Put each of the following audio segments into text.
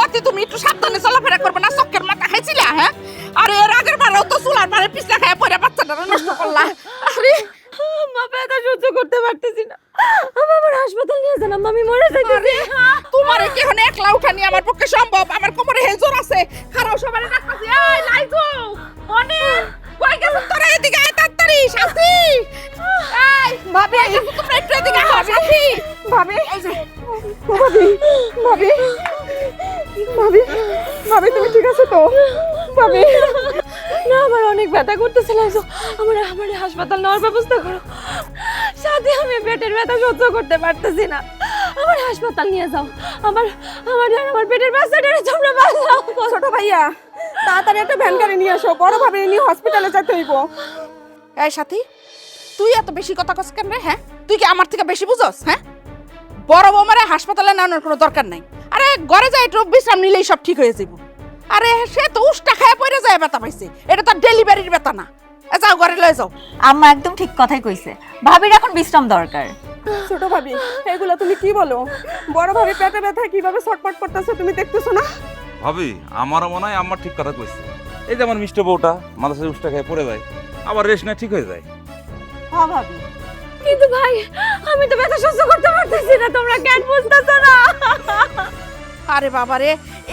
অতি তুমি একটু সাবধানে চলাফেরা করবে না, চক্কের মাথা খাইছিলা? হ্যাঁ, আরে এর আগের বারেও তো চুলার পারে পিছলা খায় পরে বাচ্চাটা নষ্ট করলা। আরে মা ব্যথা সহ্য করতে পারতেছি না, আমার হাসপাতাল নিয়ে যান, আমি মরে যাইতেছি। তোমার কি হনে একলা উঠানি আমার পক্ষে সম্ভব? আমার কোমরে হেজর আছে, খারাপ সবারে ডাকতাছি। এই লাইজু মনে কই গেছ তোরা? এদিকে আয় তাড়াতাড়ি। সাথী এই ভাবি, তোমরা একটু এদিকে আসো। সাথী ভাবি, এই যে ভাবি, ভাবি, ভাবি, ভাবি, তুমি ঠিক আছো তো? ভাবি, না আমার অনেক ব্যথা করতেছে, লাইজো আমার আমার হাসপাতাল নেওয়ার ব্যবস্থা করো। সাথে আমি পেটের ব্যথা সহ্য করতে পারতেছি না, আমার হাসপাতাল নিয়ে যাও। আমার আমার আমার পেটের বাচ্চাটারে তোমরা বাঁচাও। ছোট ভাইয়া তাড়াতাড়ি একটা ভ্যান গাড়ি নিয়ে আসো, বড় ভাবে নিয়ে হসপিটালে যেতে হইব। এই সাথী তুই এত বেশি কথা কস কেন রে? হ্যাঁ, তুই কি আমার থেকে বেশি বুঝস? হ্যাঁ, বড় বৌমারে হাসপাতালে নেওয়ার কোনো দরকার নাই। আরে ঘরে যাই একটু বিশ্রাম নিলেই সব ঠিক হয়ে যাব। আরে সে তো উষ্টা খায় পড়ে যায়, ব্যথা পাইছে, এটা তো ডেলিভারির ব্যথা না। যাও ঘরে লয়ে যাও। আম্মা একদম ঠিক কথাই কইছে, ভাবির এখন বিশ্রাম দরকার। ছোট ভাবি এগুলো তুমি কি বলো? বড় ভাবি পেটে ব্যথা কিভাবে ছটফট করতেছে তুমি দেখতেছো না? ভাবি আমারও মনে হয় আম্মা ঠিক কথা কইছে। এই যে আমার মিষ্টি বউটা মাথা সাথে উষ্টা খেয়ে পড়ে যায়, আবার রেস্ট না ঠিক হয়ে যায়। হ্যাঁ ভাবি, কিন্তু ভাই আমি তো ব্যথা সহ্য করতে পারতেছি না, তোমরা কেন বুঝতেছো না? আরে বাবা রে,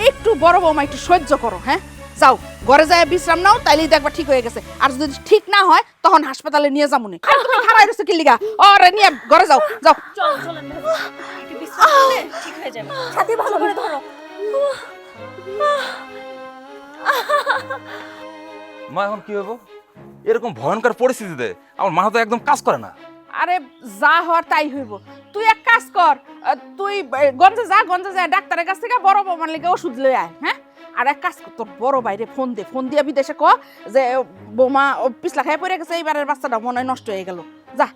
একটু বড় বৌমা একটু সহ্য করো। হ্যাঁ, যাও ঘরে যায় বিশ্রাম নাও, তাইলেই দেখবা ঠিক হয়ে গেছে। আর যদি ঠিক না হয় তখন হাসপাতালে নিয়ে যাবো না। তুমি খারাই রয়েছো কি লিগা? ওরে নিয়ে ঘরে যাও, যাও। ঠিক হয়ে যাবে। সাথী ভালো করে ধরো। মা এখন কি হবো? এরকম ভয়ঙ্কর পরিস্থিতিতে আমার মাথা তো একদম কাজ করে না। আরে যা হওয়ার তাই হইব। তুই এক কাজ কর, তুই গঞ্জে যা ডাক্তারের কাছ থেকে বড় বৌমার লিগে ওষুধ লই আয়। হ্যাঁ, আর এক কাজ কর, তোর বড় বাইরে ফোন দে, ফোন দিয়া বিদেশে ক যে বৌমা পিছলা খাই পড়ে গেছে, এইবারের বাচ্চাটা মনে হয় নষ্ট হয়ে গেল। যা।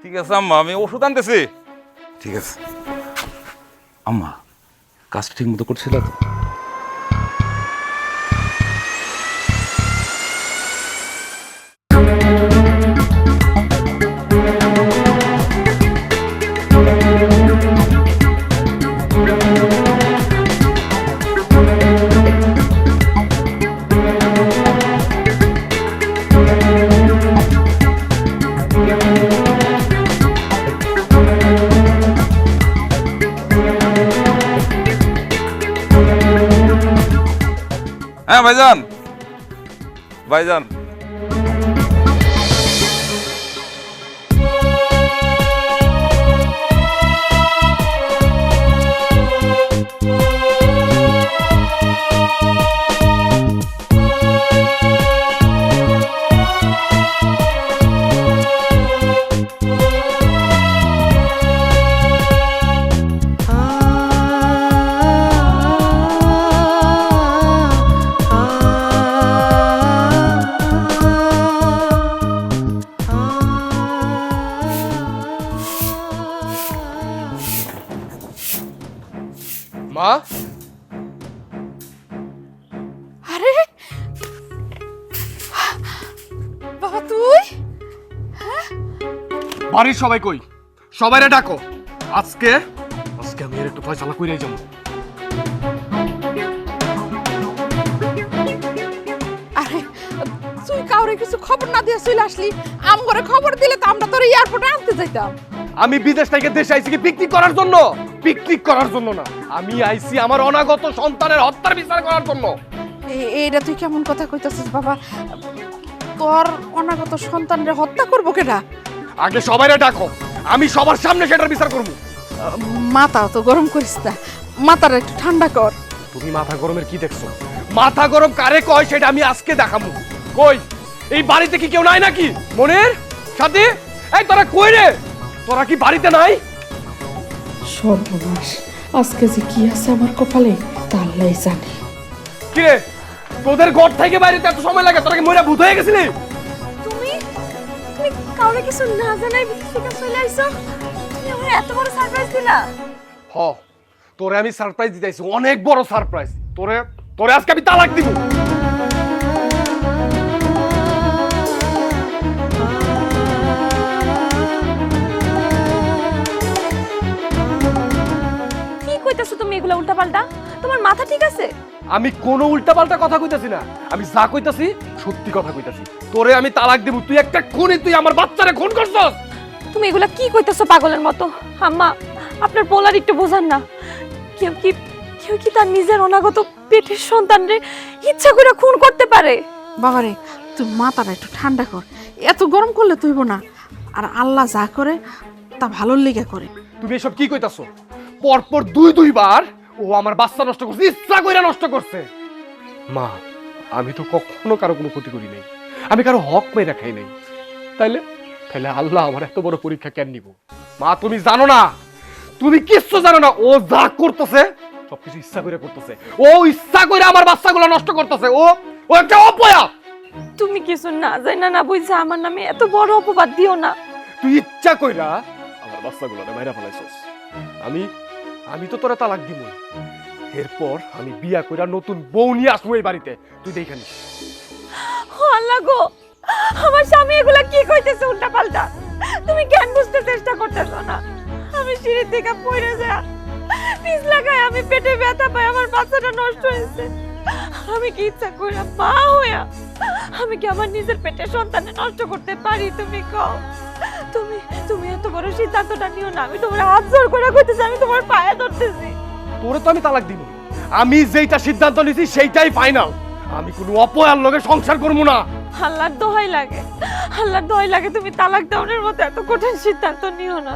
ঠিক আছে আম্মা, আমি ওষুধ আনতেছি। ঠিক আছে আম্মা, কাজটা ঠিক মতো করছিল তো? হ্যাঁ ভাইজান, ভাইজান মা, আরে বাবা তুই? বাড়ির সবাই কই? সবাইরে ডাকো। আজকে আমি এর একটু ফয়সালা কইরাই যাবো। আরে তুই কাউরে কিছু খবর না দিয়ে চলে আসলি, আমগরে খবর দিলে তো আমরা তোর এয়ারপোর্টে আনতে যাইতাম। আমি বিদেশ থেকে দেশে আইছি কি পিকনিক করার জন্য? পিকনিক করার জন্য না, আমি আইছি আমার অনাগত সন্তানের হত্যার বিচার করার জন্য। এইটা তুই কেমন কথা কইতাছিস বাবা? তোর অনাগত সন্তানরে হত্যা করবো কেডা? আগে সবাইরে ডাকো, আমি সবার সামনে সেটার বিচার করব। মাথা তো গরম করিস না, মাথাটা একটু ঠান্ডা কর। তুমি মাথা গরমের কি দেখছো? মাথা গরম কারে কয় সেটা আমি আজকে দেখাবো। কই এই বাড়িতে কি কেউ নাই নাকি? মনের সাথে এই তোরা কই রে? তোরা কি বাড়িতে নাই? সর্বনাশ, আজকে যে কি আছে আমার কপালে তা আল্লাহই জানে। কি রে তোদের ঘর থেকে বাইরেতে এত সময় লাগে? তোরা কি মইরা ভূত হয়ে গেছিলি? তুমি তুমি কাউরে কিছু না জানাই বিদেশ থেকে চলে আইছো? তুমি আমার এত বড় সারপ্রাইজ দিলা? হ, তোরে আমি সারপ্রাইজ দিতেছি, অনেক বড় সারপ্রাইজ। তোরে তোরে আজকে আমি তালাক দিব। কি কইতাছো তুমি এগুলা উল্টাপাল্টা? তোমার মাথা ঠিক আছে? আমি কোনো উল্টাপাল্টা কথা কইতাছি না, আমি যা কইতাছি সত্যি কথা কইতাছি। তোরে আমি তালাক দেব, তুই একটা খুনি, তুই আমার বাচ্চারে খুন করছস। তুমি এগুলা কি কইতাছো পাগলের মতো? আম্মা, আপনার পোলার একটু বোঝান না। কেউ কি তার নিজের অনাগত পেটের সন্তানরে ইচ্ছা করে খুন করতে পারে? বাবারে তুই মাথাটা একটু ঠান্ডা কর, এত গরম করলে তুইব না। আর আল্লাহ যা করে তা ভালোর লেগে করে। তুমি এসব কি কইতাছো? পরপর দুইবার ও আমার বাচ্চা নষ্ট করছে, ইচ্ছা কইরা নষ্ট করছে। মা, আমি তো কখনো কারো কোনো ক্ষতি করি নাই, আমি কারো হক মেরে খাই নাই। তাইলে তাইলে আল্লাহ আমার এত বড় পরীক্ষা কেন নিব? মা, তুমি জানো না, তুমি কিচ্ছু জানো না। ও যা করতেছে সবকিছু ইচ্ছা করে করতেছে। ও ইচ্ছা করে আমার বাচ্চাগুলো নষ্ট করতেছে। ও একটা অপয়া। তুমি কিছু না জানা না বুঝছা আমার নামে এত বড় অপবাদ দিও না। তুই ইচ্ছা কইরা আমার বাচ্চাগুলো মাইরা ফেলাইছস। আমি তো তোরা তালাক দিব। এরপর আমি বিয়া কইরা নতুন বউ নিয়ে আসবো এই বাড়িতে, তুই দেখে নিস। ও আল্লাহ গো, আমার স্বামী এগুলা কি কইতেছে উল্টা পাল্টা? তুমি কেন বুঝতে চেষ্টা করতেছো না? আমি সিঁড়ি থেকে পড়ে যা পিছ লাগায় আমি পেটে ব্যথা পাই, আমার বাচ্চাটা নষ্ট হয়েছে। আমি কি ইচ্ছা করে মা হইয়া আমি কি আমার নিজের পেটের সন্তান নষ্ট করতে পারি? তুমি কও। তুমি এত বড় সিদ্ধান্তটা নিও না। আমি তোমার হাত জোর করে কইতেছি, আমি তোমার পায়ে ধরতেছি। তোরে তো আমি তালাক দিব। আমি যেইটা সিদ্ধান্ত নিছি সেইটাই ফাইনাল। আমি কোনো অপয়ার লগে সংসার করবো না। আল্লাহর দোহাই লাগে, আল্লাহর দোহাই লাগে, তুমি তালাক দেওয়ার মতো এত কঠিন সিদ্ধান্ত নিও না।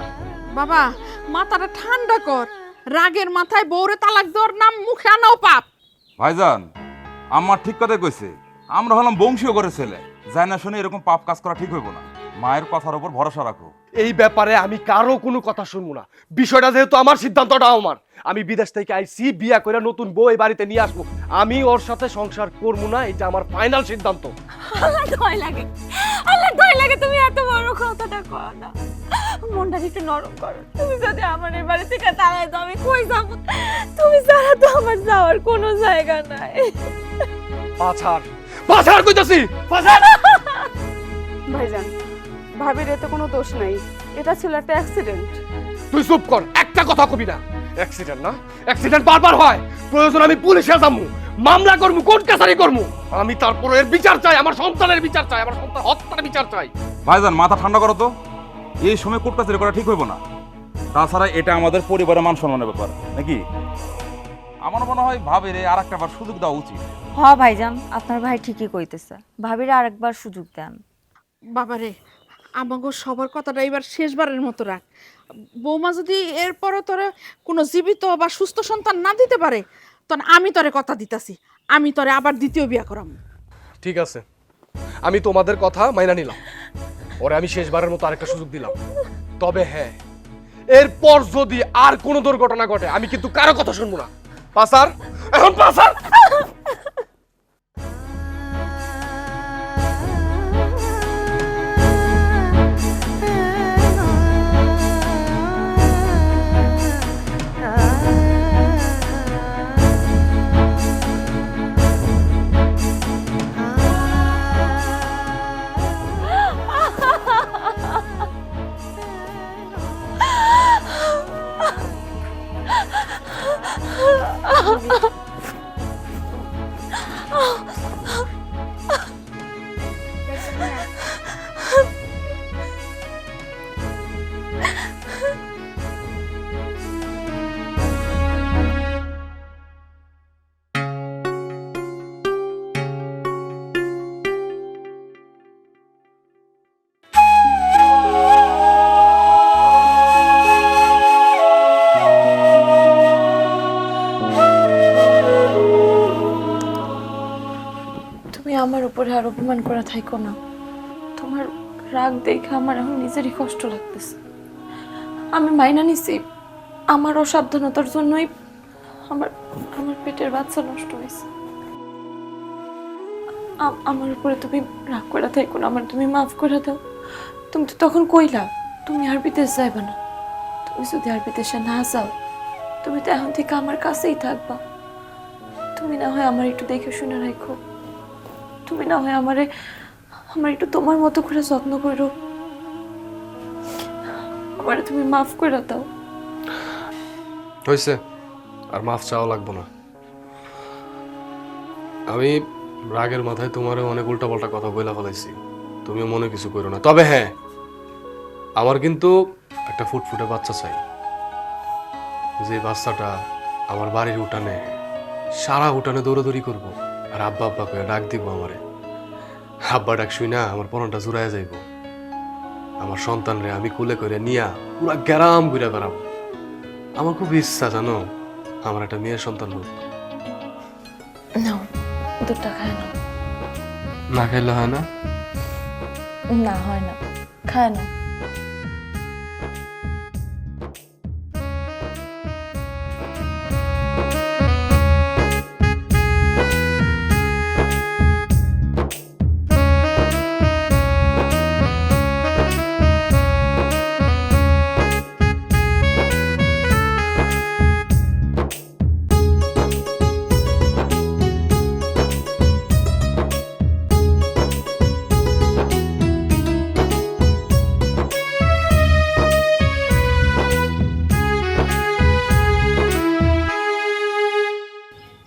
বাবা মাথাটা ঠান্ডা কর, রাগের মাথায় বউরে তালাক দেওয়ার নাম মুখে আনাও পাপ। ভাইজান আমার ঠিক কথাই কইছে, আমরা হলাম বংশীয় করে ছেলে, যাই না শুনে এরকম পাপ কাজ করা ঠিক হইব না। মায়ের কথার উপর ভরসা রাখো। এই ব্যাপারে আমি কারো কোনো কথা শুনবো না। বিষয়টা যেহেতু আমার, সিদ্ধান্তটা আমার। আমি বিদেশ থেকে আইছি, বিয়া করে নতুন বউ এই বাড়িতে নিয়ে আসবো। আমি ওর সাথে সংসার করবো না, এটা আমার ফাইনাল সিদ্ধান্ত। আল্লাহর দোহাই লাগে, আল্লাহর দোহাই লাগে, তুমি এত বড় কথাটা কও না। মনটা একটু নরম করো। তুমি যদি আমার এই বাড়ি থেকে তাড়াই দাও, আমি কই যাবো? তুমি ছাড়া তো আমার যাওয়ার কোনো জায়গা নাই। পাছাড় কইতাছি, পাছাড়। ভাইজান, ভাবির এতে কোনো দোষ নাই, এটা ছিল একটা অ্যাক্সিডেন্ট। তুই চুপ কর, একটা কথা কবি না। অ্যাক্সিডেন্ট না, অ্যাক্সিডেন্ট বারবার হয়। প্রয়োজন আমি পুলিশে যাবো, মামলা করবো, কোর্ট কাছারি করবো। আমি তারপর এর বিচার চাই, আমার সন্তানের বিচার চাই, আমার সন্তান হত্যার বিচার চাই। ভাইজান মাথা ঠান্ডা করো তো, এই সময় কোর্ট কাছারি করা ঠিক হইব না। তাছাড়া এটা আমাদের পরিবারের মান সম্মানের ব্যাপার নাকি। আমার মনে হয় ভাবিরে আর একটা বার সুযোগ দেওয়া উচিত। হ ভাইজান, আপনার ভাই ঠিকই কইতেছে, ভাবিরে আরেকবার সুযোগ দেন। বাবারে আমাকে সবার কথাটা এবার শেষবারের মতো রাখ। বৌমা যদি এরপরও তোরে কোনো জীবিত বা সুস্থ সন্তান না দিতে পারে, তখন আমি তোরে কথা দিতাছি, আমি তোরে আবার দ্বিতীয় বিয়া করাম। ঠিক আছে, আমি তোমাদের কথা মাইনা নিলাম। ওরে আমি শেষবারের মতো আরেকটা সুযোগ দিলাম। তবে হ্যাঁ, এরপর যদি আর কোনো দুর্ঘটনা ঘটে আমি কিন্তু কারো কথা শুনবো না। পাসার, এখন পাসার। আমার উপরে আর অপমান করা থাইকো না। তোমার রাগ দেখে আমার এখন নিজেরই কষ্ট লাগতেছে। আমি মাইনা নিছি আমার অসাবধানতার জন্যই আমার আমার পেটের বাচ্চা নষ্ট হয়েছে। আমার উপরে তুমি রাগ করে থাইকো না, আমার তুমি মাফ করে দাও। তুমি তো তখন কইলা তুমি আর বিদেশ যাইবা না। তুমি যদি আর বিদেশে না যাও, তুমি তো এখন থেকে আমার কাছেই থাকবা। তুমি না হয় আমার একটু দেখে শুনে রাখো, তুমি না হয় আমার একটু তোমার মতো করে যত্ন করো। আমারে তুমি মাফ করে দাও। হয়েছে, আর মাফ চাওয়া লাগবো না। আমি রাগের মাথায় তোমারে অনেক উল্টাপাল্টা কথা বইলা ফেলাইছি, তুমিও মনে কিছু করো না। তবে হ্যাঁ, আমার কিন্তু একটা ফুটফুটে বাচ্চা চাই, যে বাচ্চাটা আমার বাড়ির উঠানে সারা উঠানে দৌড়াদৌড়ি করবো, আর আব্বা আব্বা করে ডাক দিব আমারে। আব্বা ডাক শুই না আমার পরনটা জুড়াইয়া যাইব। আমার সন্তানরে আমি কুলে করে নিয়া পুরা গ্যারাম ঘুরে বেড়াবো। আমার খুব ইচ্ছা জানো, আমার একটা মেয়ের সন্তান হোক। নাও দুধটা খায় না। না খাইলে হয় না? না হয় না, খায় না।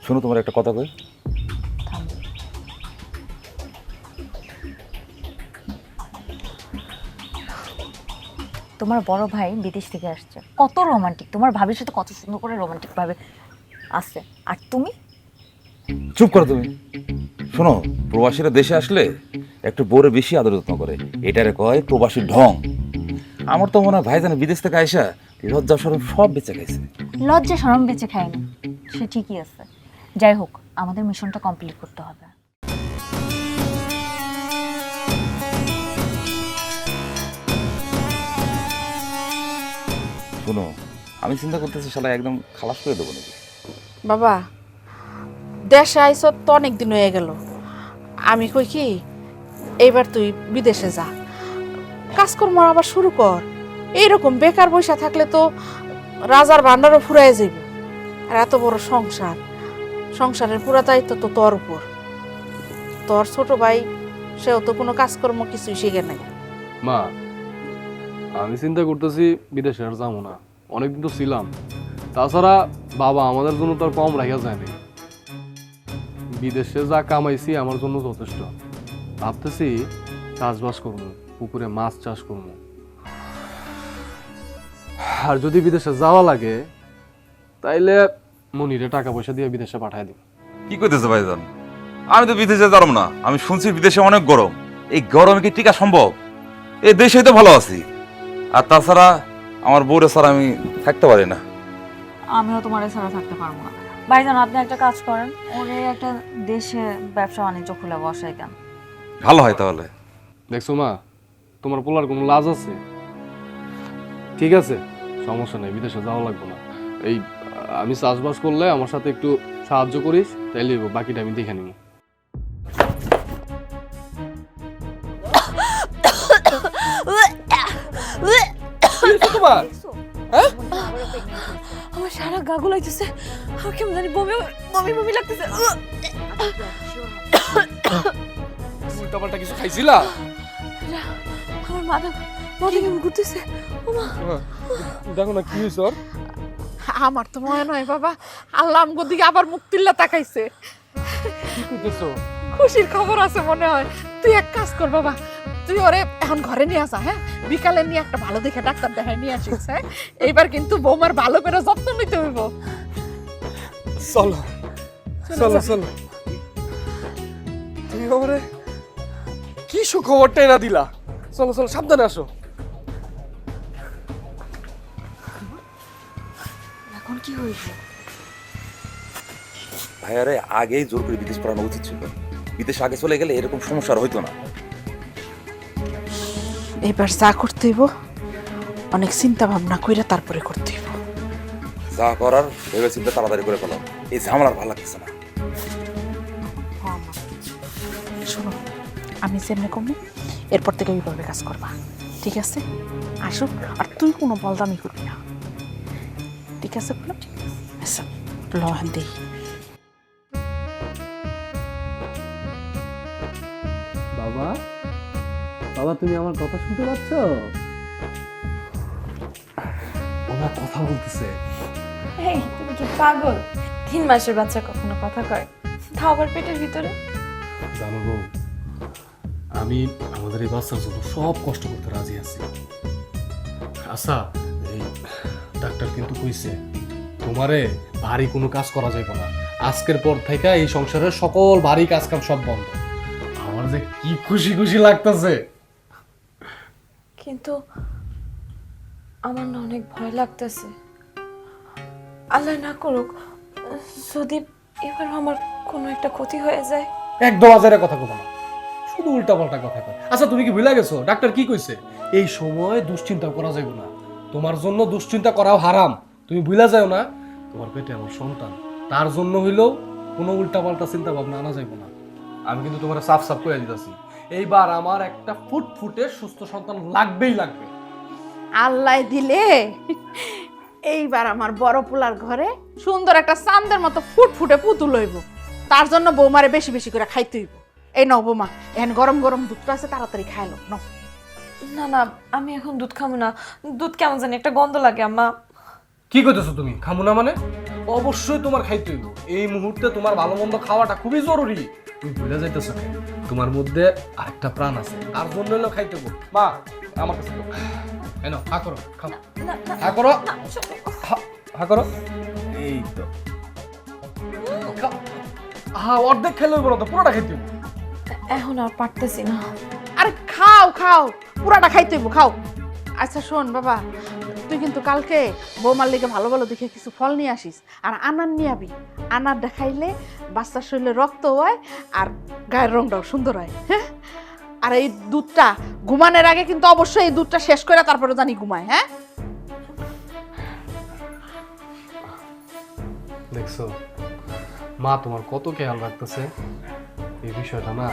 শোনো, তোমার একটা কথা কই। তোমার বড় ভাই বিদেশ থেকে আসছে, কত রোমান্টিক, তোমার ভাবির সাথে কত সুন্দর করে রোমান্টিক ভাবে আছে, আর তুমি চুপ করো তুমি। শোনো, প্রবাসীরা দেশে আসলে একটু বউরে বেশি আদর যত্ন করে, এটারে কয় প্রবাসীর ঢং। আমার তো মনে হয় ভাইজান বিদেশ থেকে আইসা লজ্জা শরম সব বেঁচে গেছে। লজ্জা শরম বেঁচে খায়নি, সে ঠিকই আছে। যাই হোক, আমাদের মিশনটা কমপ্লিট করতে হবে। শোনো, আমি চিন্তা করতেছি শালা একদম খালাস করে দেবো নাকি। বাবা, দেশে আইস তো অনেক দিন হয়ে গেল। আমি কই কি, এইবার তুই বিদেশে যা, কাজকর্ম আবার শুরু কর। এইরকম বেকার বসে থাকলে তো রাজার ভান্ডারও ফুরাই যাইব। আর এত বড় সংসার, সংসারের পুরা দায়িত্ব তো তোর উপর। তোর ছোট ভাই, সেও তো কোনো কাজকর্ম কিছুই শিখে নাই। মা, আমি চিন্তা করতেছি বিদেশে আর যাবো না, অনেকদিন তো ছিলাম। তাছাড়া বাবা আমাদের জন্য তো আর কম রাখিয়া যায়নি। বিদেশে যা কামাইছি আমার জন্য যথেষ্ট। ভাবতেছি চাষবাস করবো, পুকুরে মাছ চাষ করবো। আর যদি বিদেশে যাওয়া লাগে তাইলে মনিরে টাকা পয়সা দিয়ে বিদেশে পাঠাই দিব। কি করতেছে ভাইজান? আমি তো বিদেশে যাবো না। আমি শুনছি বিদেশে অনেক গরম। এই গরমে কি টিকা সম্ভব? এই দেশে তো ভালো আছি। আর তাছাড়া আমার বউরে ছাড়া আমি থাকতে পারি না। আমিও তোমার ছাড়া থাকতে পারবো না। ভাইজান, আপনি একটা কাজ করেন, ওরে একটা দেশে ব্যবসা বাণিজ্য খুলে বসাই দেন। ভালো হয় তাহলে। দেখছো মা, তোমার পোলার কোনো লাজ আছে? ঠিক আছে, সমস্যা নেই, বিদেশে যাওয়া লাগবে না। এই আমি চাষবাস করলে আমার সাথে একটু সাহায্য করিস, তাইলে বাকিটা আমি দেখে নিব। তোমার আমার সারা গা গুলাইতেছে, আমার কেমন জানি বমি বমি বমি লাগতেছে। উল্টাপাল্টা কিছু খাইছিলা? আমার মাথা মাথা কেমন ঘুরতেছে। ওমা, দেখো না কি হয়েছে ওর। আমার তো মনে নয় বাবা, আল্লাহ আমগো দিকে আবার মুখ তুল্লা তাকাইছে। কি করতেছো? খুশির খবর আছে মনে হয়। তুই এক কাজ কর বাবা, তুই ওরে এখন ঘরে নিয়ে আসা। হ্যাঁ, বিকালে নিয়ে একটা ভালো দেখে ডাক্তার দেখাই নিয়ে আসিস। হ্যাঁ, এইবার কিন্তু বৌমার ভালো করে যত্ন নিতে হইব। চলো চলো চলো। তুমি আমারে কি সুখবরটাই না দিলা। চলো চলো, সাবধানে আসো। এখন কি হয়েছে? ভাইয়ারে আগেই জোর করে বিদেশ পড়ানো উচিত ছিল। বিদেশে আগে চলে গেলে এরকম সমস্যা আর হইতো না। এবার যা করতে হইব অনেক চিন্তা ভাবনা কইরা তারপরে করতে হইব। যা করার ভেবে চিন্তা তাড়াতাড়ি করে ফেলাম। এই ঝামেলা আর ভালো লাগতেছে না। শোনো, আমি যেমনি কমু এরপর থেকে ওইভাবে কাজ করবা, ঠিক আছে? আসুক, আর তুই কোনো বলদামি করবি না, ঠিক আছে? আচ্ছা, লহান দেই। বাবা, বাবা তুমি আমার কথা শুনতে পাচ্ছ? ওনার কথা বলতেছে। এই তুমি কি পাগল? 3 মাসের বাচ্চা কখনো কথা কয়? তাও আবার পেটের ভিতরে। জানো গো, আমি আমাদের এই বাচ্চার জন্য সব কষ্ট করতে রাজি আছি। আচ্ছা, এই ডাক্তার কিন্তু কইছে তোমারে ভারী কোনো কাজ করা যাবে না, আজকের পর থেকে এই সংসারের সকল ভারী কাজ কাম সব বন্ধ। আমার যে কি খুশি খুশি লাগতেছে। কিন্তু আমার না অনেক ভয় লাগতেছে। আল্লাহ না করুক, যদি এবার আমার কোনো একটা ক্ষতি হয়ে যায়। একদম আজারে কথা কব না, শুধু উল্টা পাল্টা কথা কয়। আচ্ছা, তুমি কি ভুলে গেছো ডাক্তার কি কইছে? এই সময় দুশ্চিন্তা করা যাবে না, তোমার জন্য দুশ্চিন্তা করাও হারাম। তুমি ভুলে যাও না, তোমার পেটে আমার সন্তান, তার জন্য হইলেও কোনো উল্টা পাল্টা চিন্তা ভাবনা আনা যাইব না। আমি কিন্তু তোমার সাফ সাফ করে দিতেছি, এইবার আমার একটা ফুটফুটে সুস্থ সন্তান লাগবেই লাগবে। আল্লাহ দিলে এইবার আমার বড় পোলার ঘরে সুন্দর একটা চাঁদের মতো ফুটফুটে পুতুল হইব। তার জন্য বৌমারে বেশি বেশি করে খাইতে হইব। এই নাও বৌমা, এখন গরম গরম দুধটা আছে, তাড়াতাড়ি খাইলো নাও। না না, আমি এখন দুধ খাবো না। দুধ কেমন জানি একটা গন্ধ লাগে আম্মা। কি কইতেছো তুমি? খামু না মানে? অবশ্যই তোমার খাইতে হইব। এই মুহূর্তে তোমার ভালো মন্দ খাওয়াটা খুবই জরুরি। তুমি ভুলে যাইতেছো না, তোমার মধ্যে আরেকটা প্রাণ আছে, তার জন্য হলেও খাইতে হইব। মা, আমার কাছে দাও। এই নাও, হা করো, খাও। হা করো, হা করো। এই তো খাও। অর্ধেক খেলে হইব না তো, পুরোটা খাইতে হইব। এখন আর পারতেছি না। আরে খাও খাও, পুরাটা খাইতে হইব, খাও। আচ্ছা শোন বাবা, তুই কিন্তু কালকে বৌমার লেগে ভালো ভালো দেখে কিছু ফল নিয়ে আসিস, আর আনার নিয়ে আবি। আনার দেখাইলে বাচ্চার শরীরে রক্ত হয় আর গায়ের রংটাও সুন্দর হয়। হ্যাঁ, আর এই দুধটা ঘুমানোর আগে কিন্তু অবশ্যই এই দুধটা শেষ করে তারপরে জানি ঘুমায়। হ্যাঁ, দেখছো মা তোমার কত খেয়াল রাখতেছে, এই বিষয়টা না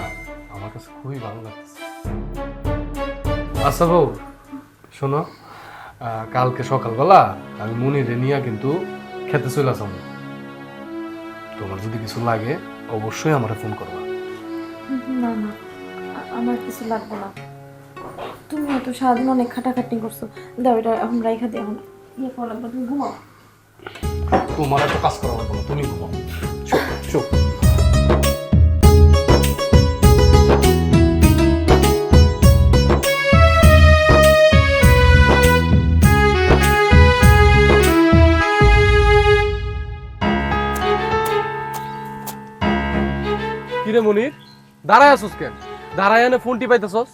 আমার কাছে খুবই ভালো লাগতেছে। আচ্ছা বউ, শোনো, কালকে সকালবেলা আমি মুনিরে নিয়ে কিন্তু খেতে চলে আসব। তোমার যদি কিছু লাগে অবশ্যই আমার ফোন করবা। না না, আমার কিছু লাগবে না। তুমি তো সারাদিন অনেক খাটাখাটনি করছো, দাও এটা এখন রাইখা দিয়ে এখন ইয়ে করা লাগবে। তুমি ঘুমাও। তোমার এত কাজ করা লাগবে না, তুমি ঘুমাও। চুপ চুপ। কিরে মনির, দাঁড়ায় আসুস কেন? দাঁড়ায় এনে ফোন টিপাইতেছস?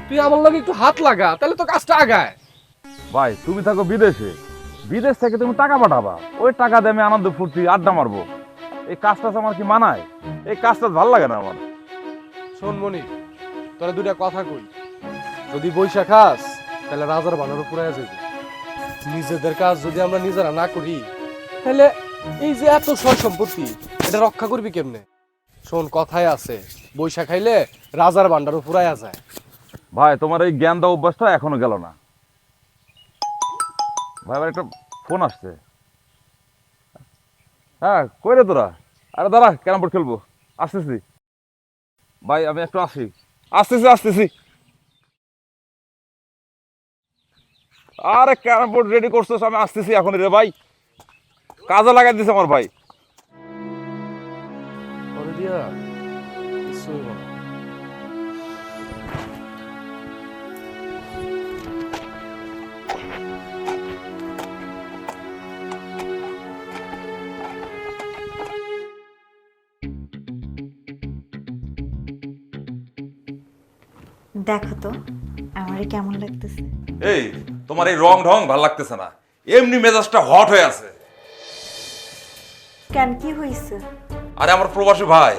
তুই আমার লগে একটু হাত লাগা, তাহলে তো কাজটা আগায়। ভাই তুমি থাকো বিদেশে, বিদেশ থেকে তুমি টাকা পাঠাবা, ওই টাকা দিয়ে আমি আনন্দ ফুর্তি আড্ডা মারবো। এই কাজটা আমার কি মানায়? এই কাজটা ভালো লাগে না আমার। শোন মনির, তোরা দুটা কথা কই, যদি বৈশা খাস তাহলে রাজার বানার উপরে যাবে। নিজেদের কাজ যদি আমরা নিজেরা না করি তাহলে এই যে এত সয় সম্পত্তি, এটা রক্ষা করবি কেমনে? শোন, কথায় আছে বৈশা খাইলে রাজার ভান্ডারও ফুরাইয়া যায়। ভাই তোমার এই জ্ঞান দেওয়া অভ্যাসটা এখনো গেল না ভাই। আবার একটা ফোন আসছে। হ্যাঁ, কই রে তোরা? আরে দাঁড়া, ক্যারাম বোর্ড খেলবো, আসতেছি ভাই, আমি একটু আসি, আসতেছি। আরে ক্যারাম বোর্ড রেডি করছিস? আমি আসতেছি এখন রে ভাই, কাজে লাগাই দিছে আমার ভাই। করে দিয়া কিছুই হইব না। দেখো তো আমারে কেমন লাগতেছে। এই তোমার এই রং ঢং ভাল লাগতেছে না, এমনি মেজাজটা হট হয়ে আছে। কেন, কি হইছে? আরে আমার প্রবাসী ভাই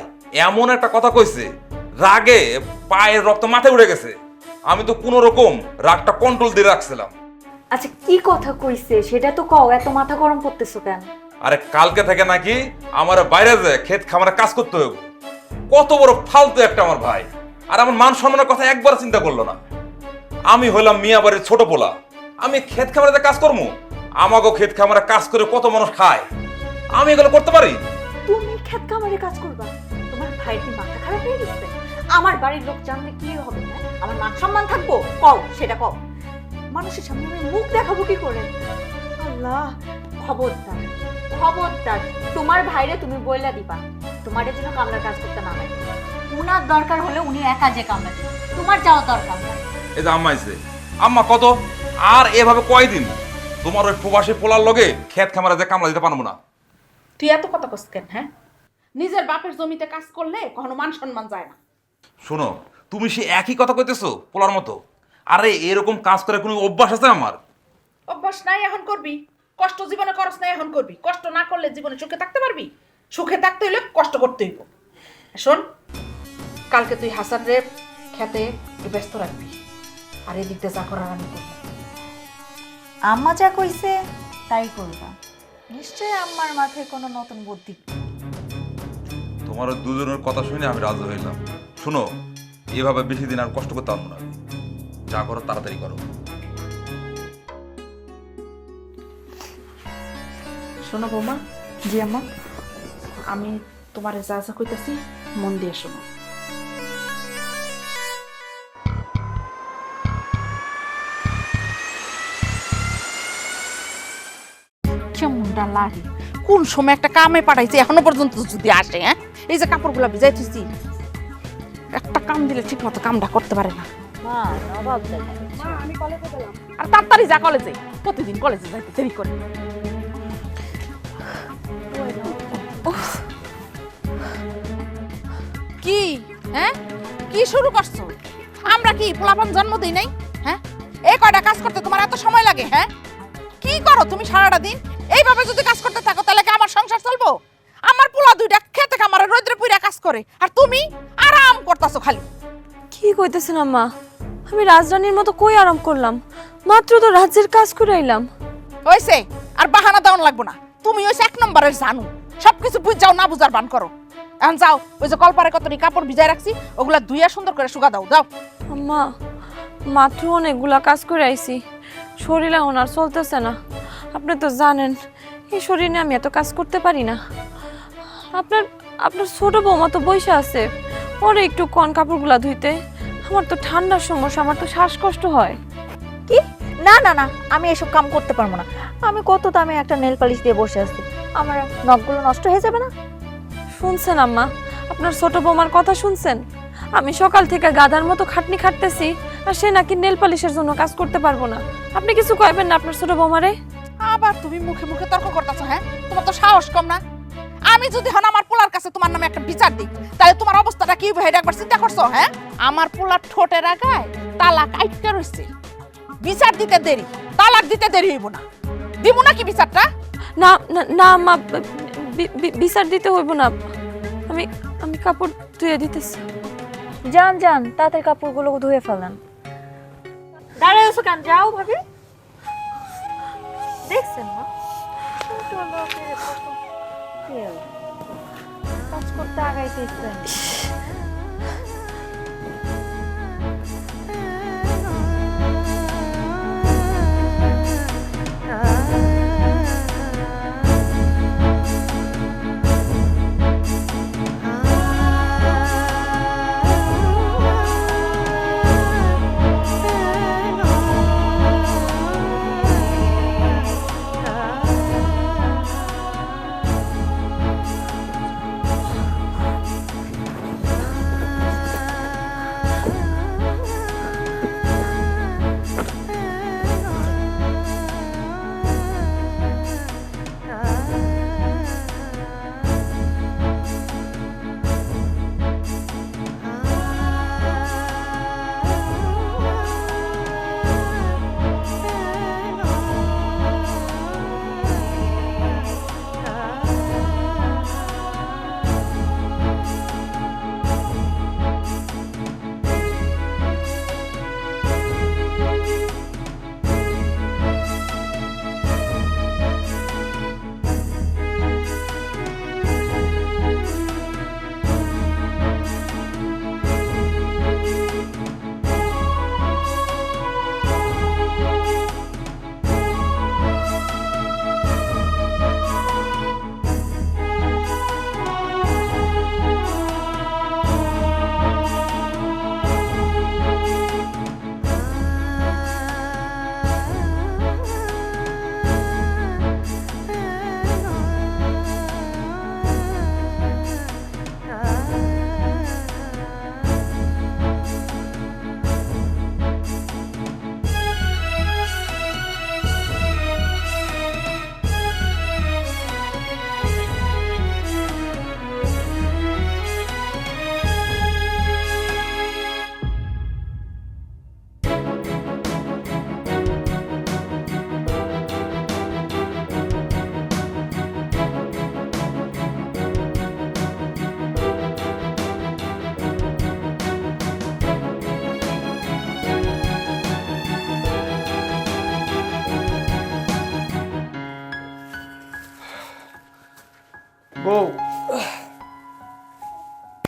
এমন একটা কথা কইছে, রাগে পায়ের রক্ত মাথায় উঠে গেছে। আমি তো কোনো রকম রাগটা কন্ট্রোল দিয়ে রাখছিলাম। আচ্ছা কি কথা কইছে সেটা তো কও, এত মাথা গরম করতেছো কেন? আরে কালকে থেকে নাকি আমার বাইরে যে ক্ষেত খামারে কাজ করতে হবে। কত বড় ফালতু একটা আমার ভাই, আর আমার মান সম্মানের কথা একবার চিন্তা করলো না। আমি হইলাম মিয়া বাড়ির ছোট পোলা, আমি ক্ষেত খামারে কাজ করবো? আমাকেও ক্ষেত খামারে কাজ করে কত মানুষ খায়, আমি এগুলো করতে পারি? তুমি ক্ষেত খামারে কাজ করবা? তোমার ভাইয়ের কি মাথা খারাপ হয়ে গেছে? আমার বাড়ির লোক জানলে কি হবে? আমার মান সম্মান থাকবো? কও, সেটা কও। মানুষের সামনে আমি মুখ দেখাবো কি করে? আল্লাহ, খবরদার খবরদার তোমার ভাইরে তুমি বইলা দিবা তোমাদের জন্য কামলার কাজ করতে না লাগে। উনার দরকার হলে উনি একা যে কামলা দিবে, তোমার যাওয়া দরকার নাই। এই যে আম্মা আইছে, আম্মা কত আর এভাবে কয়দিন তোমার ওই প্রবাসী পোলার লগে ক্ষেত খামারে যে কামলা দিতে পারবো না। তুই এত কথা কস কেন? হ্যাঁ, নিজের বাপের জমিতে কাজ করলে কখনো মান সম্মান যায় না। শোনো, তুমি সে একই কথা কইতেছো পোলার মতো। আরে এরকম কাজ করে কোনো অভ্যাস আছে আমার? অভ্যাস নাই, এখন করবি। কষ্ট জীবনে করস নাই, এখন করবি। কষ্ট না করলে জীবনে সুখে থাকতে পারবি? সুখে থাকতে হইলে কষ্ট করতে হইব। শোন, কালকে তুই হাসান রে খেতে ব্যস্ত রাখবি, আর এদিক দিয়ে যা করার আমি করবো। আম্মা যা কইছে তাই করবা। নিশ্চয়ই আম্মার মাথায় কোনো নতুন বুদ্ধি। তোমার ওই দুজনের কথা শুনে আমি রাজি হইলাম। শোনো, এভাবে বেশি দিন আর কষ্ট করতে পারবো না। যা করো তাড়াতাড়ি করো। শোনো বৌমা, জি আম্মা। আমি তোমার যা যা কইতেছি মন দিয়ে শোনো। কেমনটা লাগে, কোন সময় একটা কামে পাঠাইছে এখনো পর্যন্ত যদি আসে। হ্যাঁ, এই যে কাপড়গুলো ভিজাই থুইছি, একটা কাম দিলে ঠিক মতো কামটা করতে পারে না। মা নবাব দেখা। আর তাড়াতাড়ি যা কলেজে, প্রতিদিন কলেজে যাইতে দেরি করে। কি হ্যাঁ, কি শুরু করছো? আমরা কি পোলাপান জন্ম দিই নাই? হ্যাঁ, এই কয়টা কাজ করতে তোমার এত সময় লাগে? হ্যাঁ, কি করো তুমি সারাটা দিন? এইভাবে যদি কাজ করতে থাকো তাহলে কি আমার সংসার চলবো? আমার পোলা দুইটা খেতে খামারে রোদ্রে পুইরা কাজ করে, আর তুমি আরাম করতেছো খালি। কি কইতেছেন আম্মা? আমি রাজরানীর মতো কই আরাম করলাম? মাত্র তো রাজ্যের কাজ করে আইলাম। হইছে, আর বাহানা দেওয়ান লাগবো না। তুমি হইছে এক নম্বরের জানু, সবকিছু বুঝাও না বুঝার বান করো। এখন যাও, ওই যে কলপারে কতটি কাপড় ভিজাই রাখছি ওগুলা ধুইয়া সুন্দর করে শুকা দাও। যাও। আম্মা, মাত্র অনেকগুলা কাজ করে আইছি, শরীর এখন আর চলতেছে না। আপনি তো জানেন এই শরীর নিয়ে আমি এত কাজ করতে পারি না। আপনার আপনার ছোট বৌমা তো বইসা আছে, ওরে একটু কন কাপড়গুলা ধুইতে। আমার তো ঠান্ডার সমস্যা, আমার তো শ্বাসকষ্ট হয়। কি? না না না, আমি এসব কাম করতে পারবো না। আমি কত দামে একটা নেল পালিশ দিয়ে বসে আছি, আমার নখগুলো নষ্ট হয়ে যাবে না? শুনছেন আম্মা, আপনার ছোট বৌমার কথা শুনছেন? আমি সকাল থেকে গাধার মতো খাটনি খাটতেছি, আর সে নাকি নেল পালিশের জন্য কাজ করতে পারবো না। আপনি কিছু কইবেন না আপনার ছোট বৌমারে? আবার তুমি মুখে মুখে তর্ক করতেছো। হ্যাঁ, তোমার তো সাহস কম না। আমি যদি হন আমার পোলার কাছে তোমার নামে একটা বিচার দিই, তাহলে তোমার অবস্থাটা কি হবে একবার চিন্তা করছো? হ্যাঁ, আমার পোলার ঠোঁটের আগায় তালাক আইটটা রইছে, বিচার দিতে দেরি, তালাক দিতে দেরি হইব না। দিব না কি বিচারটা? না না না আম্মা, বিচার দিতে হইব না। আমি আমি কাপড় ধুয়ে দিতেছি। যান যান, তাড়াতাড়ি কাপড়গুলো ধুয়ে ফেলেন। দাঁড়ায় আছো কেন? যাও ভাবি। দেখছেন না কাজ করতে আগাইতে ইচ্ছে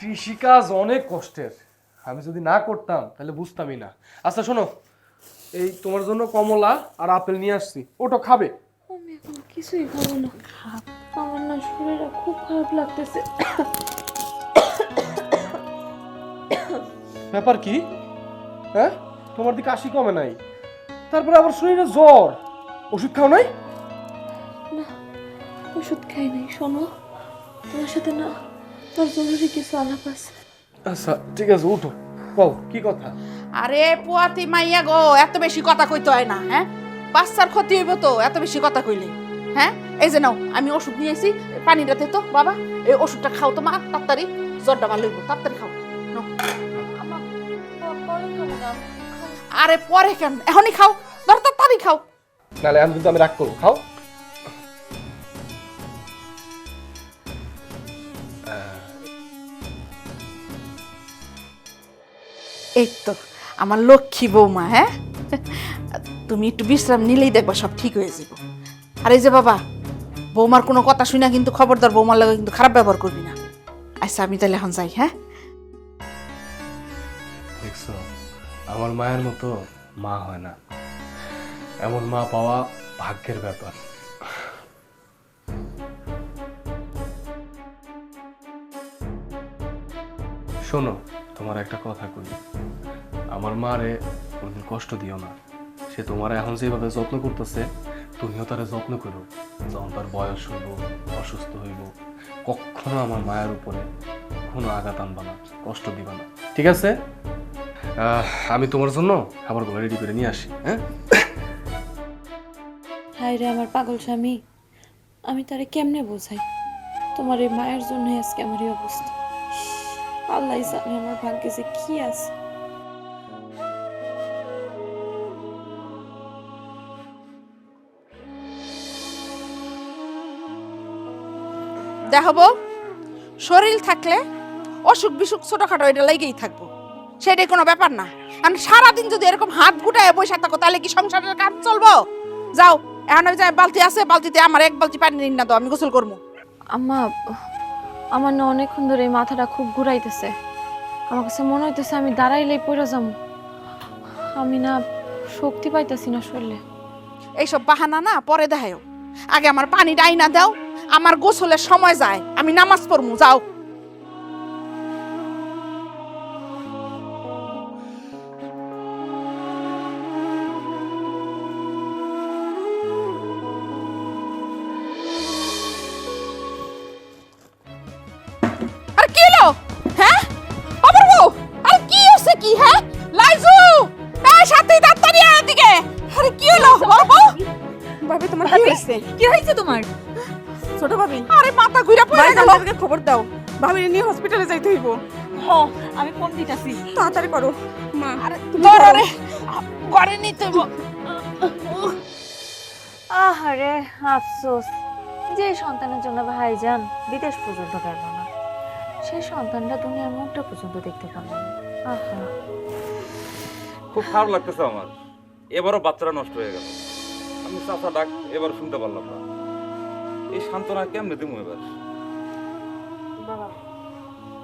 কৃষিকাজ অনেক কষ্টের, আমি যদি না করতাম তাহলে বুঝতামই না। আচ্ছা শোনো, এই তোমার জন্য কমলা আর আপেল নিয়ে আসছি, ওটা খাবে। আমি এখন কিছুই খাবো না, আমার না শরীরটা খুব খারাপ লাগতেছে। ব্যাপার কি? হ্যাঁ, তোমার দিকে কাশি কমে নাই, তারপরে আবার শরীরে জ্বর, ওষুধ খাও নাই? না, ওষুধ খাই নাই। শোনো, তোমার সাথে না তোর জরুরি কিছু আলাপ আছে। আচ্ছা ঠিক আছে, উঠো, কও কি কথা? আরে পুয়াতি মাইয়া গো, এত বেশি কথা কইতে হয় না, হ্যাঁ? বাচ্চার ক্ষতি হইব তো এত বেশি কথা কইলে, হ্যাঁ? এই যে নাও, আমি ওষুধ নিয়ে এসেছি, পানিটাতে তো বাবা, এই ওষুধটা খাও তো মা, তাড়াতাড়ি জ্বরটা ভালো হইব, তাড়াতাড়ি খাও। নাও। আরে পরে কেন, এখনই খাও, ধর তাড়াতাড়ি খাও। নাহলে আমি কিন্তু রাগ করবো, খাও। এই তো আমার লক্ষ্মী বৌমা, হ্যাঁ? তুমি একটু বিশ্রাম নিলেই দেখবা সব ঠিক হয়ে যাব। আর এই যে বাবা, বৌমার কোনো কথা শুনে কিন্তু খবরদার বৌমার লাগে কিন্তু খারাপ ব্যবহার করবি না। আচ্ছা আমি তাহলে এখন যাই, হ্যাঁ? দেখছো, আমার মায়ের মতো মা হয় না, এমন মা পাওয়া ভাগ্যের ব্যাপার। শোনো, তোমার একটা কথা কই, আমার মারে কোনদিন কষ্ট দিও না। সে তোমার এখন যেভাবে যত্ন করতেছে, তুমিও তারে যত্ন করো। যখন তার বয়স হইব, অসুস্থ হইব, কখনো আমার মায়ের উপরে কোনো আঘাত আনবা না, কষ্ট দিবা না, ঠিক আছে? আমি তোমার জন্য খাবারগুলো রেডি করে নিয়ে আসি, হ্যাঁ? হায় রে আমার পাগল স্বামী, আমি তারে কেমনে বোঝাই? তোমার এই মায়ের জন্য আজকে আমার এই অবস্থা। আল্লাহ জানে আমার ভাগ্যে যে কি আছে। দেখো বউ, শরীর থাকলে অসুখ বিসুখ ছোটখাটো এটা লেগেই থাকবো, সেটাই কোনো ব্যাপার না। আর সারাদিন যদি এরকম হাত গুটায় বসে থাকো তাহলে কি সংসারের কাজ চলবো? যাও, এখন ওই যে বালতি আছে, বালতিতে আমার এক বালতি পানি নিন না, তো আমি গোসল করবো। আম্মা, আমার না অনেকক্ষণ ধরে এই মাথাটা খুব ঘুরাইতেছে। আমার কাছে মনে হইতেছে আমি দাঁড়াইলেই পড়ে যাবো। আমি না শক্তি পাইতেছি না শরীরে। এইসব বাহানা না পরে দেখাও, আগে আমার পানি ডাইনা দাও, আমার গোসলের সময় যায়, আমি নামাজ পড়মু। যাও। আর কি হলো, হ্যাঁ? আবার বউ, আর কি হচ্ছে কি, হ্যাঁ? লাইজু, এই সাথে তাড়াতাড়ি আয় এদিকে। আরে কি হলো বড় বউ? ভাবি তোমার কি হয়েছে? কি হয়েছে তোমার? ছোট ভাবি, আরে মাথা ঘুরে পড়ে গেল। ভাইজানকে খবর দাও, ভাবি নিয়ে হসপিটালে যাইতে হইব। হ, আমি ফোন দিতেছি। তাড়াতাড়ি করো মা। আরে ধর, আরে ঘরে নিতে হইব। আহারে আফসোস, যে সন্তানের জন্য ভাইজান বিদেশ পর্যন্ত গেল না, সেই সন্তানটা দুনিয়ার মুখটা পর্যন্ত দেখতে পারল না। আহা, খুব খারাপ লাগতেছে আমার, এবারও বাচ্চারা নষ্ট হয়ে গেল। আমি চাচা ডাক এবার শুনতে পারলাম না, এই সান্ত্বনা কেমনে দেবো এবার? বাবা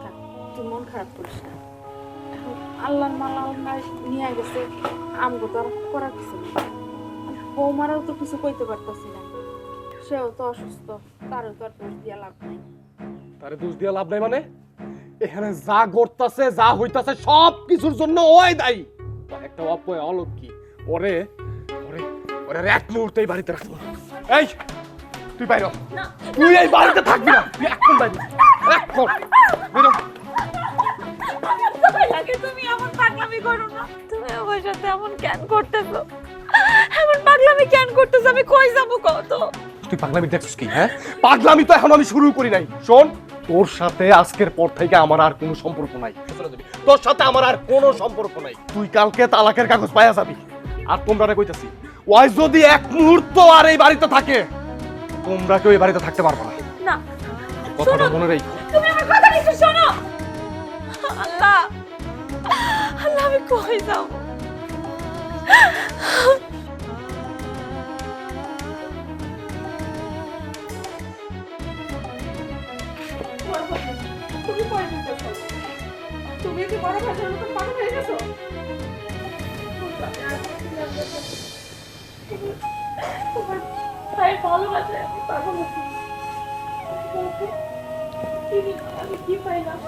থাক, তুই মন খারাপ করিস না। এখন আল্লাহর মালা নিয়ে গেছে, আমগো তো আর করার কিছু নেই। বৌমারাও তো কিছু কইতে পারতাছি না, সেও তো অসুস্থ, তারও তো আর দোষ দিয়া লাভ নাই। তারে দোষ দিয়ে লাভ নাই মানে? এখানে যা ঘটতাছে, যা হইতাছে সব কিছুর জন্য ওই দায়ী। একটা অপয় অলক্ষী, ওরে ওরে ওরে এক মুহূর্তেই বাড়িতে রাখবো না। এই তুই বাইরে হ। তুই এই বাড়িতে থাকবি না, তুই এখন বাইরে এখন বেরো। তুমি এমন পাগলামি করো না। তুমি আমার সাথে এমন কেন করতেছো? এমন পাগলামি কেন করতেছো? আমি কই যাবো কত? তুই পাগলামি দেখছিস কি? হ্যাঁ, পাগলামি তো এখন আমি শুরু করি নাই। শোন, তোর সাথে আজকের পর থেকে আমার আর কোনো সম্পর্ক নাই। তোর সাথে আমার আর কোনো সম্পর্ক নাই। তুই কালকে তালাকের কাগজ পাইয়া যাবি। আর তোমরা কইতাছি, ওই যদি এক মুহূর্ত আর এই বাড়িতে থাকে, তোমরা কেউ এই বাড়িতে থাকতে পারবে না। না, কথাটা মনে রেখো। তুমি আমার কথা কিছু শোনো। আল্লাহ, আল্লাহ, আমি কই যাবো? তুমি পরে দিতে তুমি কি বড় ভাইয়ের মতো পাগল হয়ে গেছো? তোমার ভাইয়ের ভালোবাসায় আমি পাগল হচ্ছি। আমি কি পাইলাম?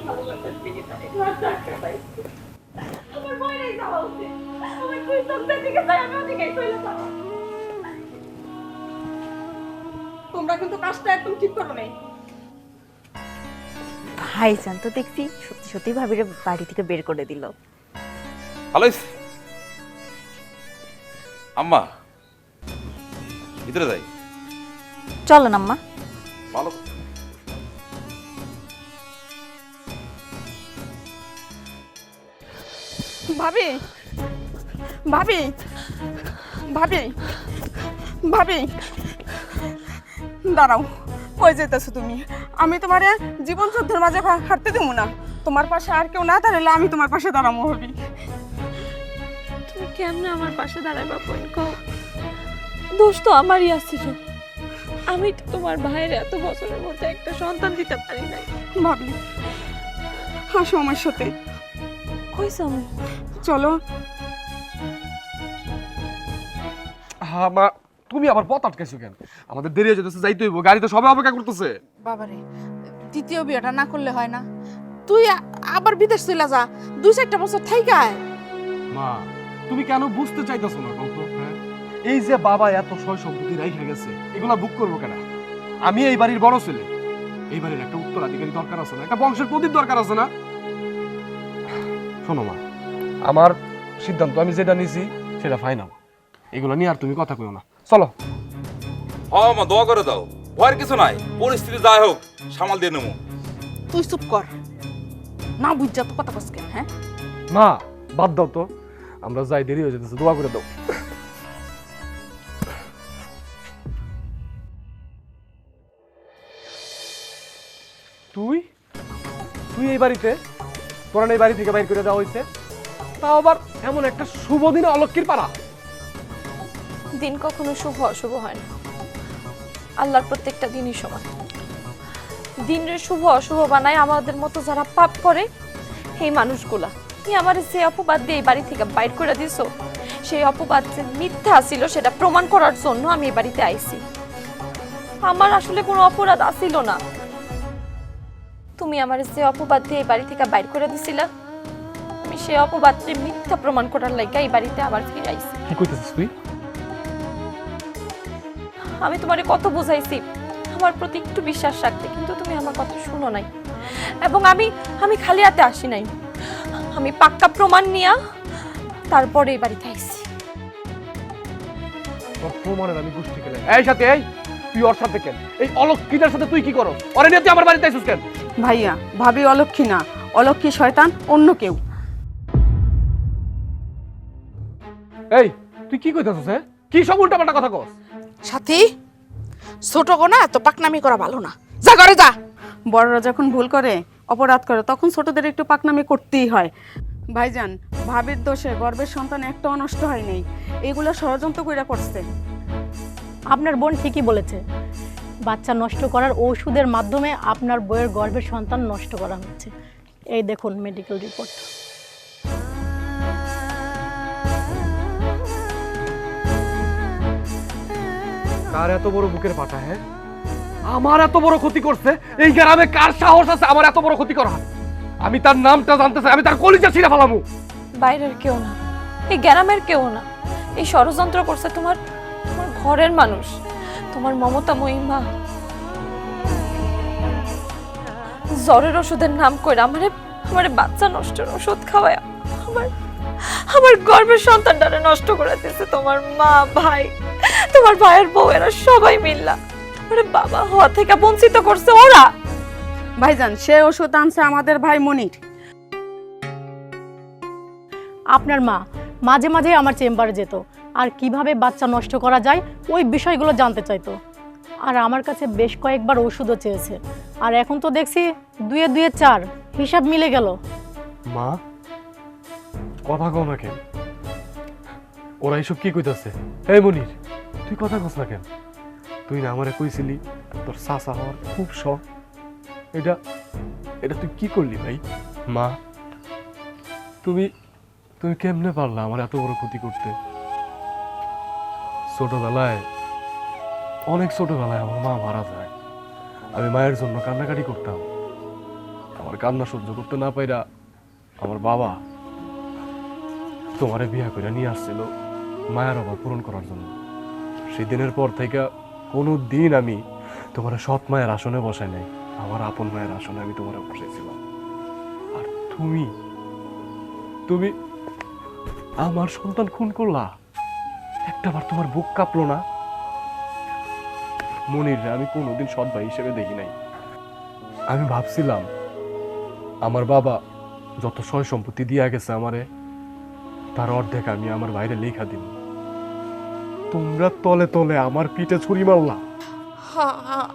ভালোবাসার বিনিময়ে ঘর ডাক্তার পাইছি। আমার ভয় যাওয়া উচিত। আমি তুই সন্তান দিকে যাই, আমি ওদিকেই চলে যাবো। তোমরা কিন্তু কাজটা একদম ঠিক করো নাই। ভাইজান তো দেখছি সত্যি সত্যি ভাবিরে বাড়ি থেকে বের করে দিল। ভালো হয়েছে। আম্মা ভিতরে যাই। চলেন আম্মা। ভালো। ভাবি ভাবি ভাবি ভাবি দাঁড়াও, কই যেতেছো তুমি? আমি তোমার জীবন যুদ্ধের মাঝে হাঁটতে দেবো না। তোমার পাশে আর কেউ না দাঁড়ালে আমি তোমার পাশে দাঁড়াবো। ভাবি তুমি কেমনে আমার পাশে দাঁড়াইবা বোন কও? দোষ তো আমারই আসছিল। আমি তো তোমার ভাইয়ের এত বছরের মধ্যে একটা সন্তান দিতে পারি নাই। ভাবি হাসো আমার সাথে, কইছো আমি? চলো। হ্যাঁ মা, তুমি আবার পথ আটকাইছো কেন? আমাদের দেরি হয়ে যেতেছে, যাইতে হইব, গাড়ি তো সবাই অপেক্ষা করতেছে। বাবারে, দ্বিতীয় বিয়েটা না করলে হয় না? তুই আবার বিদেশ চলে যা, 2-4টা বছর থাইকায়। মা, তুমি কেন বুঝতে চাইতেছো না কত? হ্যাঁ, এই যে বাবা এত সয় সম্পত্তি রাইখা গেছে, এগুলা বুক করবো কেন? আমি এই বাড়ির বড় ছেলে, এই বাড়ির একটা উত্তরাধিকারী দরকার আছে না? একটা বংশের প্রদীপ দরকার আছে না? শোনো মা, আমার সিদ্ধান্ত আমি যেটা নিছি সেটা ফাইনাল। এগুলো নিয়ে আর তুমি কথা কইও না, চলো। হ্যাঁ মা, দোয়া করে দাও, ভয়ের কিছু নাই, পরিস্থিতি যাই হোক সামাল দিয়ে নেবো। তুই চুপ কর, না বুঝছা তো কথা কস কেন? হ্যাঁ মা বাদ দাও তো, আমরা যাই, দেরি হয়ে যেতেছে, দোয়া করে দাও। তুই তুই এই বাড়িতে, তোরা এই বাড়ি থেকে বাইর করে দেওয়া হয়েছে, তাও আবার এমন একটা শুভ দিনে, অলক্ষীর পাড়া। দিন কখনো শুভ অশুভ হয় না, আল্লাহর প্রত্যেকটা দিনই সমান। দিনের শুভ অশুভ বানায় আমাদের মতো যারা পাপ করে এই মানুষগুলা। তুমি আমার যে অপবাদ দিয়ে এই বাড়ি থেকে বাইর করে দিছো, সেই অপবাদ যে মিথ্যা ছিল সেটা প্রমাণ করার জন্য আমি এই বাড়িতে আইছি। আমার আসলে কোনো অপরাধ আসিল না। তুমি আমার যে অপবাদ দিয়ে এই বাড়ি থেকে বাইর করে দিছিলা, আমি সেই অপবাদটি মিথ্যা প্রমাণ করার লাইগা এই বাড়িতে আবার ফিরে আইছি। কি কইতেছিস তুই? আমি তোমারে কত বুঝাইছি আমার প্রতি একটু বিশ্বাস রাখতে, কিন্তু তুমি আমার কথা শুনো নাই। এবং আমি খালি হাতে আসি নাই, আমি পাক্কা প্রমাণ নিয়া তারপরে এই বাড়িতে আইছি। তোর প্রমাণের আমি গোষ্ঠী খেলে। এই সাথে, এই তুই ওর সাথে কেন? এই অলক্ষীটার সাথে তুই কি করো? ওরে নিয়ে তুই আমার বাড়িতে আইছিস কেন? ভাইয়া, ভাবি অলক্ষী না, অলক্ষী শয়তান অন্য কেউ। এই তুই কি কইতাছিস? হ্যাঁ, কি সব উল্টাপাল্টা কথা কস? সাথী, ছোট গো না, তো পাকনামি করা ভালো না, যা ঘরে যা। বড়রা যখন ভুল করে, অপরাধ করে, তখন ছোটদের একটু পাকনামি করতেই হয়। ভাইজান, ভাবির দোষে গর্ভের সন্তান একটা নষ্ট হয়নি, এগুলো ষড়যন্ত্র কইরা করছে। আপনার বোন ঠিকই বলেছে, বাচ্চা নষ্ট করার ঔষধের মাধ্যমে আপনার বইয়ের গর্ভের সন্তান নষ্ট করা হচ্ছে। এই দেখুন মেডিকেল রিপোর্ট। কার এত বড় বুকের পাটা? হ্যাঁ, আমার এত বড় ক্ষতি করছে? এই গ্রামে কার সাহস আছে আমার এত বড় ক্ষতি করা? আমি তার নামটা জানতে চাই, আমি তার কলিজা ছিঁড়ে ফেলামু। বাইরের কেউ না, এই গ্রামের কেউ না, এই ষড়যন্ত্র করছে তোমার ঘরের মানুষ, তোমার মমতাময়ী মা। জ্বরের ওষুধের নাম কইরা আমারে বাচ্চা নষ্টের ওষুধ খাওয়ায় আমার গর্ভের সন্তানটারে নষ্ট করে দিয়েছে তোমার মা, ভাই, তোমার ভাইয়ের বউ, এরা সবাই মিল্লা তোমার বাবা হওয়া থেকে বঞ্চিত করছে ওরা। ভাইজান, সে ওষুধ আনছে আমাদের ভাই মনির। আপনার মা মাঝে মাঝে আমার চেম্বারে যেত, আর কিভাবে বাচ্চা নষ্ট করা যায় ওই বিষয়গুলো জানতে চাইতো। আর আমার কাছে বেশ কয়েকবার ওষুধও চেয়েছে, আর এখন তো দেখছি 2 এ 2 4 হিসাব মিলে গেল। মা, কথা কও না কেন? ওরা এইসব কি কইতাছে? এই মনির, তুই কথা কস না কেন? তুই না আমারে কইছিলি তোর চাচা হওয়ার খুব শখ, এটা এটা তুই কি করলি ভাই? মা, তুমি তুমি কেমনে পারলা আমার এত বড় ক্ষতি করতে? ছোটবেলায়, অনেক ছোটবেলায় আমার মা মারা যায়। আমি মায়ের জন্য কান্নাকাটি করতাম। আমার কান্না সহ্য করতে না পাইরা আমার বাবা তোমারে বিয়া করে নিয়ে আসছিল মায়ের অভাব পূরণ করার জন্য। সেই দিনের পর থেকে কোনো দিন আমি তোমার সৎ মায়ের আসনে বসাই নাই, আমার আপন মায়ের আসনে আমি তোমার বসাইছিলাম। আর তুমি তুমি আমার সন্তান খুন করলা, একটাবার তোমার বুক কাঁপলো না? মনির আমি কোনোদিন সৎ ভাই হিসেবে দেখি নাই। আমি ভাবছিলাম আমার বাবা যত সয় সম্পত্তি দিয়া গেছে আমারে, তার অর্ধেক আমি আমার বাইরে লেখা দিব। তোমরা তলে তলে আমার পিঠে ছুরি মারলা।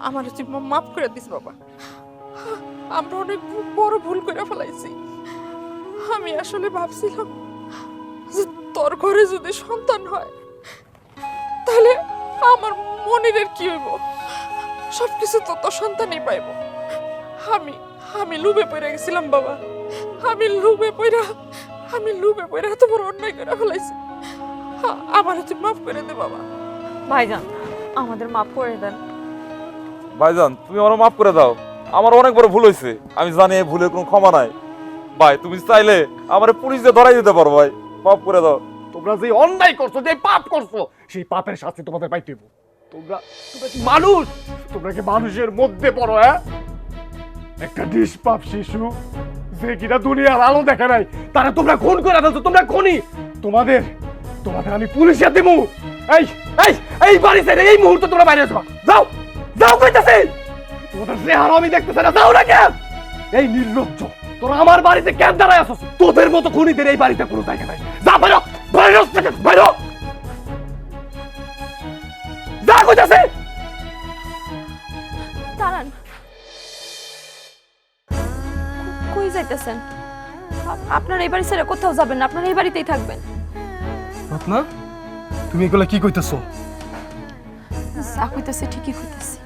আমার মাফ করে দিস বাবা, আমরা অনেক বড় ভুল করে ফেলাইছি। আমি আসলে ভাবছিলাম যে তোর ঘরে যদি সন্তান হয় তাহলে আমার মনিরের কি হইব, সবকিছু তো তোর সন্তানই পাইব। আমি লুবে পড়ে গেছিলাম বাবা, আমি লুবে পড়ে এত বড় অন্যায় করে ফেলাইছি। আমার তুই মাফ করে দে বাবা। ভাইজান, আমাদের মাফ করে দেন। ভাইজান তুমি আমার মাফ করে দাও, আমার অনেক বড় ভুল হয়েছে। আমি জানি এই ভুলের কোনো ক্ষমা নাই। ভাই তুমি চাইলে আমার পুলিশ দিয়ে ধরাই দিতে পারো, ভাই মাফ করে দাও। তোমরা যে অন্যায় করছো, যে পাপ করছো, সেই পাপের শাস্তি তোমাদের পাইতে হবে। তোমরা তোমরা কি মানুষ? তোমরা কি মানুষের মধ্যে পড়ো? হ্যাঁ, একটা নিষ্পাপ শিশু যে কিনা দুনিয়ার আলো দেখে নাই, তারা তোমরা খুন করে ফেলছো। তোমরা খুনি। তোমাদের তোমাদের আমি পুলিশে দেব। এই এই এই বাড়ি ছেড়ে এই মুহূর্তে তোমরা বাইরে যাও, যাও যাও কইতাছি। তোমাদের চেহারা আমি দেখতেছি না, যাও না কেন? এই নির্লজ্জ, তোরা আমার বাড়িতে কেন দাঁড়ায় আছিস? তোদের মতো খুনিদের এই বাড়িতে কোনো জায়গা নাই। যা বাইরো, বাইরো থেকে বাইরো, যা কইতাছি। দাঁড়ান, কই যাইতেছেন? আপনার এই বাড়ি ছেড়ে কোথাও যাবেন না, আপনার এই বাড়িতেই থাকবেন। রত্না, তুমি এগুলা কি কইতেছো? যা কইতেছে ঠিকই কইতেছে।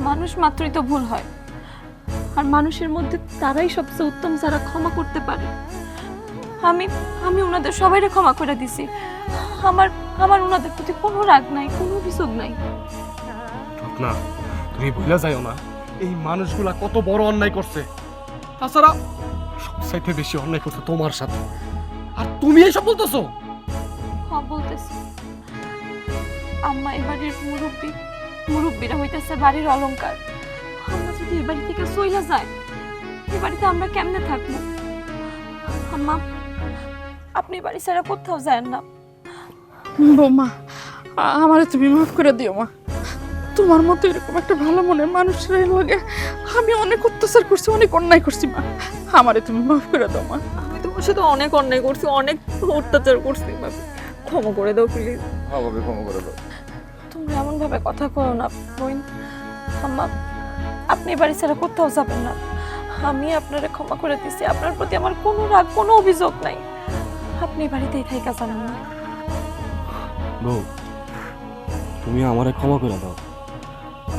মানুষ মাত্রই তো ভুল হয়, আর মানুষের মধ্যে তারাই সবচেয়ে উত্তম যারা ক্ষমা করতে পারে। আমি ওনাদের সবাইরে ক্ষমা করে দিছি। আমার ওনাদের প্রতি কোনো রাগ নাই, কোনো অভিযোগ নাই। রত্না, তুমি ভুলে যাও না এই মানুষগুলা কত বড় অন্যায় করছে। তাছাড়া সবচাইতে বেশি অন্যায় করছে তোমার সাথে, আর তুমি এইসব বলতেছো? হ্যাঁ বলতেছি। আম্মা এই বাড়ির মুরব্বীরা হইতেছে বাড়ির অলংকার। আমরা যদি এই বাড়ি থেকে চইলা যায়, এই বাড়িতে আমরা কেমনে থাকবো? আম্মা, আপনি বাড়ি ছাড়া কোথাও যায় না। বৌমা, আমারে তুমি মাফ করে দিও মা। তোমার মতো এরকম একটা ভালো মনের মানুষের লগে আমি অনেক অত্যাচার করছি, অনেক অন্যায় করছি মা। আমারে তুমি মাফ করে দাও মা। আমি তোমার সাথে অনেক অন্যায় করছি, অনেক অত্যাচার করছি, ক্ষমা করে দাও প্লিজ। হ্যাঁ ভাবি ক্ষমা করে দাও। তোমরা এমন ভাবে কথা কও না বোন। আম্মা, আপনি বাড়ি ছাড়া কোথাও যাবেন না। আমি আপনারে ক্ষমা করে দিছি, আপনার প্রতি আমার কোনো রাগ, কোনো অভিযোগ নাই। আপনি বাড়িতেই থাইকা জানেন না। বউ, তুমি আমারে ক্ষমা করে দাও।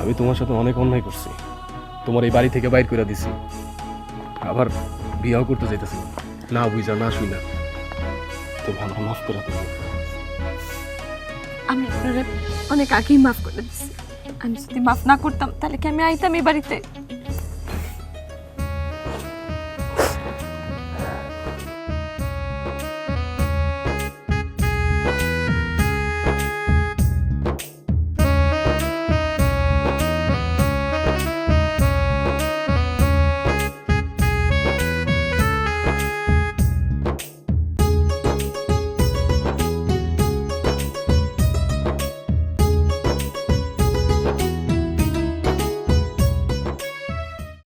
আমি তোমার সাথে অনেক অন্যায় করছি, তোমার এই বাড়ি থেকে বাইর করে দিছি, আবার বিয়াও করতে যাইতেছি না বুঝা না শুই না। তুমি আমার মাফ করে দাও। আমি আপনারে অনেক আগেই মাফ করে দিছি। আমি যদি মাফ না করতাম তাহলে কি আমি আইতাম এই বাড়িতে?